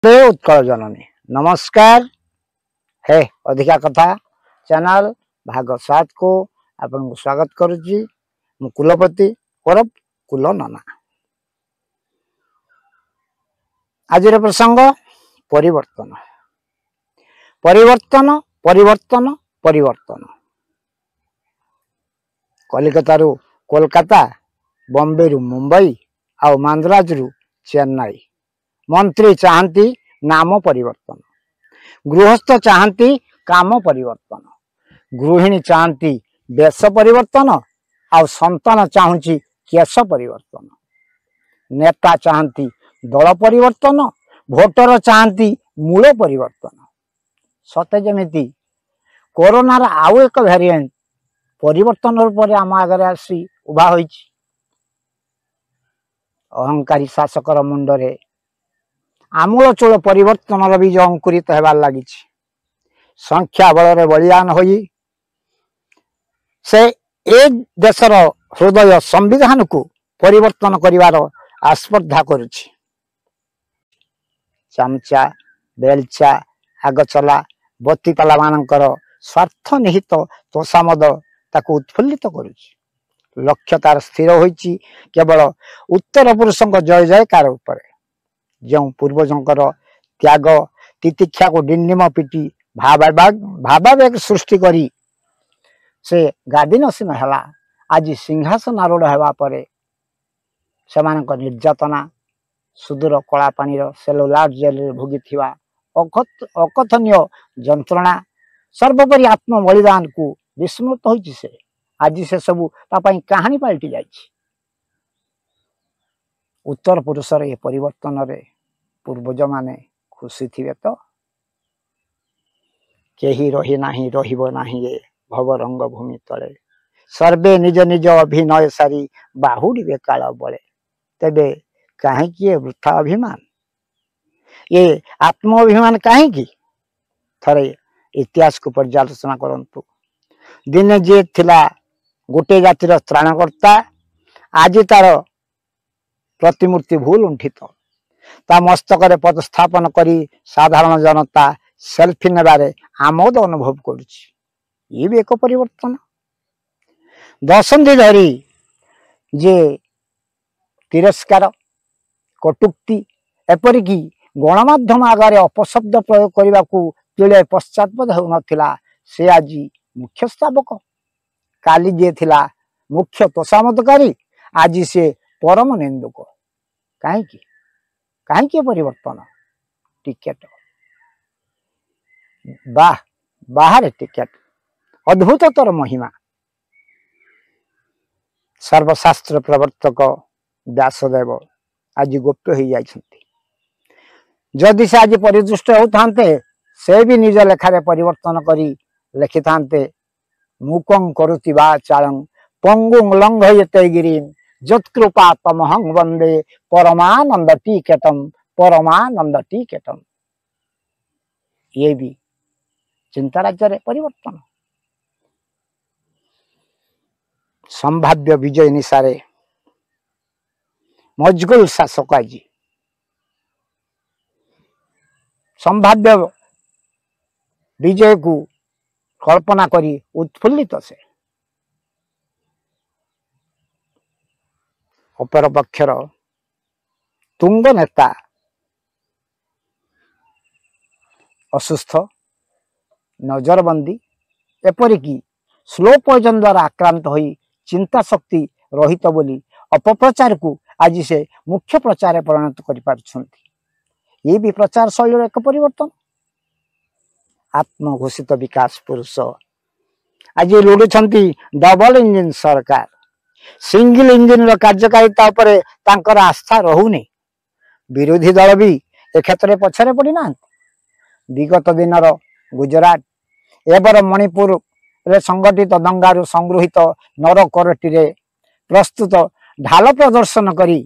उत्कल जननी नमस्कार। हे अधिका कथा चैनल भाग 7 को आपन स्वागत करुच्ची। मु कुलपति औरफ कुल नाना। आज प्रसंग परिवर्तन परिवर्तन परिवर्तन परिवर्तन। कलिकता रु कोलकाता, बॉम्बे रु मुंबई आ मांद्राज रु चेन्नई। मंत्री चाहती नाम परिवर्तन, गृहस्थ चाहती काम परिवर्तन, गृहिणी चाहती वेश परिवर्तन आ संतान चाहूची केश परिवर्तन, नेता चाहती दल परिवर्तन, भोटर चाहती मूल परिवर्तन। सते जमिति कोरोनार आउ एक वेरिएंट परिवर्तन पर आम आगे आसी उभा होइछि। अहंकारी शासकर मुंडरे आमूलचूल परिवर्तन बीज अंकुरित होबार लगी। संख्या बल बलियान होई से ए देशर हृदय संविधान को परिवर्तन करिवार आस्पर्धा करुछि। चामचा बेलचा आगचला बत्तीपाला मानकर स्वार्थ निहित तोषामद ताको उत्फुल्लित करुछि। लक्ष्य तार स्थिर होइछि केवल उत्तर पुरुषों जय जयकार उपरे। जो पूर्वजंकर त्याग तितिक्षा को डिंडिम पिटी भावावेग सृष्टि करी से गादी नसीम है। आज सिंहासन आरूढ़ होगा पर से निर्यातना सुदूर कला पानी सेलुलार जेल भोगी अकथनीय जंत्रणा सर्वोपरि आत्म बलिदान को विस्मृत होइछि। से आज से सबू कहानी पलटि जाइछि। उत्तर पुरुषर ये परिवर्तन रे पूर्वज माने खुशी थिबे तो केही रही नाही रहिबो नाही ये भव रंग भूमि तले। सर्वे निज निज अभिनय सारी बाहुड़िबे काल बले। तेबे काहे कि वृथा अभिमान, ये आत्माभिमान काहे कि? थरे इतिहास को पर्यालोचना करंतु। दिने जे थिला गोटे जातिर त्राणकर्ता, आज तार प्रतिमूर्ति भूल उंठित। ता मस्तक पदस्थापन करी साधारण जनता सेल्फी नेबारे आमोद अनुभव करुछि। ये भी एक परिवर्तन। दशंधि धरी जे तिरस्कार कटुक्ति एपरिकी गणमाध्यम आगे अपशब्द प्रयोग करने को पिले पश्चातपद हो नथिला, से आज मुख्य स्तावक। काली जे थिला मुख्य तोषामदकारी, आज से परम निंदुक। कहीं कहीं परिवर्तन? टिकेट बाहर टिकेट अद्भुततर महिमा। सर्वशास्त्र प्रवर्तक व्यासदेव आज गोप्य हो जाइछन्ति। जदि से आज परिदृष्ट होते से भी निज लेखारे परिवर्तन करी लिखि थांते। मुकं करुति वाचालं पंगुं लंघयते गिरिं यत्कृपा तमहं वंदे परमानंद टीकेटम परमानंद टीकेटम। ये भी चिंता राज्य परिवर्तन। संभाव्य विजय निशारे मजगुल शासक आज संभाव्य विजय को कल्पना करी उत्फुल्लित से। अपर पक्षर तुंग नेता असुस्थ, नजरबंदी एपरिकी स्लो पॉइजन द्वारा आक्रांत होई चिंता शक्ति रहित बोली अपप्रचार को आज से मुख्य प्रचार परिणत कर पारछन्ति। ये भी प्रचार शैली एक परिवर्तन। आत्मघोषित विकास पुरुष आज लुड़ुछन्ति डबल इंजिन सरकार। सिंगल इंजिन कार्यकारिता उपरे तांकर आस्था रहुनी। विरोधी दल भी ए क्षेत्र में पछरे पड़ी ना। विगत दिनर गुजरात एबर मणिपुर रे संगठित दंगारु संगृहित नरकरटी रे प्रस्तुत ढाल प्रदर्शन करी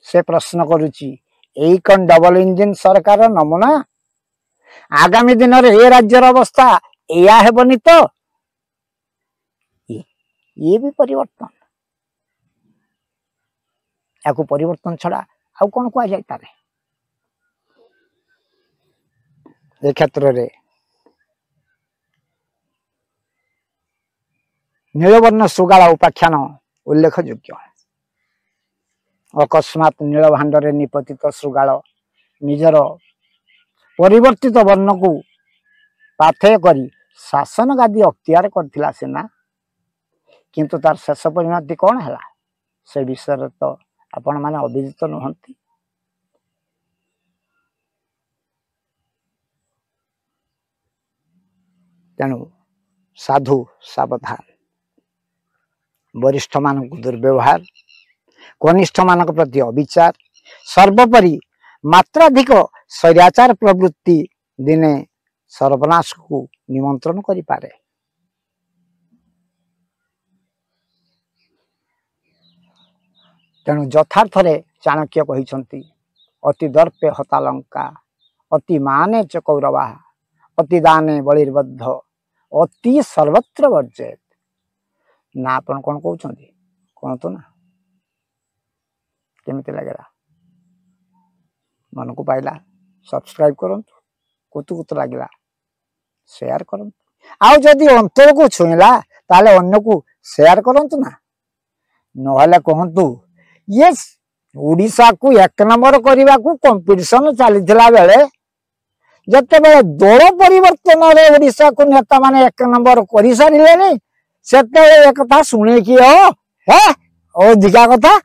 से प्रश्न करुची, एई कौन डबल इंजिन सरकार नमूना? आगामी दिन ए राज्यर अवस्था एया हेबनी तो? ये भी परिवर्तन। या परिवर्तन छड़ा आउ कौन कह जाए? ए क्षेत्र रे नीलवर्ण सुगाल उपाख्यान उल्लेखयोग्य। अकस्मात नीलभाण्डरे निपतित सुगाल निजर परिवर्तित वर्ण को पाथेय करी शासन गादी अख्तियार करथिला सेना, किंतु तार शेष परिणति कौन है से विषय तो आपण माने अभिजित नुहंती। तेणु साधु सावधान, वरिष्ठ मान दुर्व्यवहार, कनिष्ठ मान प्रति अविचार, सर्वोपरि मात्राधिक शैराचार प्रवृत्ति दिने सर्वनाश को निमंत्रण करि पारे। तेणु यथार्थ चाणक्य कहिसंती अति दर्पे हता लंका, अति माने च कौरवा, अति दाने बलिर्बद्ध, अति सर्वत्र वर्जेत। ना आपण कौन कहते कहतु ना, केमिति लगेगा मन को पाइला? सब्सक्राइब करंतु, कुतु कुतु लागला शेयर करंतु, आउ जदि अंतर को छुईला ताले अन्य को शेयर करंतु ना, नहले कहंतु ये ओडिशा को एक नंबर करने को कंपटीशन चलीथिला बेले जते बेले दल परिवर्तन रे ओडिशा को नेता माने एक नंबर करि सारिले सेते एक कथा सुने कि ओ हे ओ दिगा कथा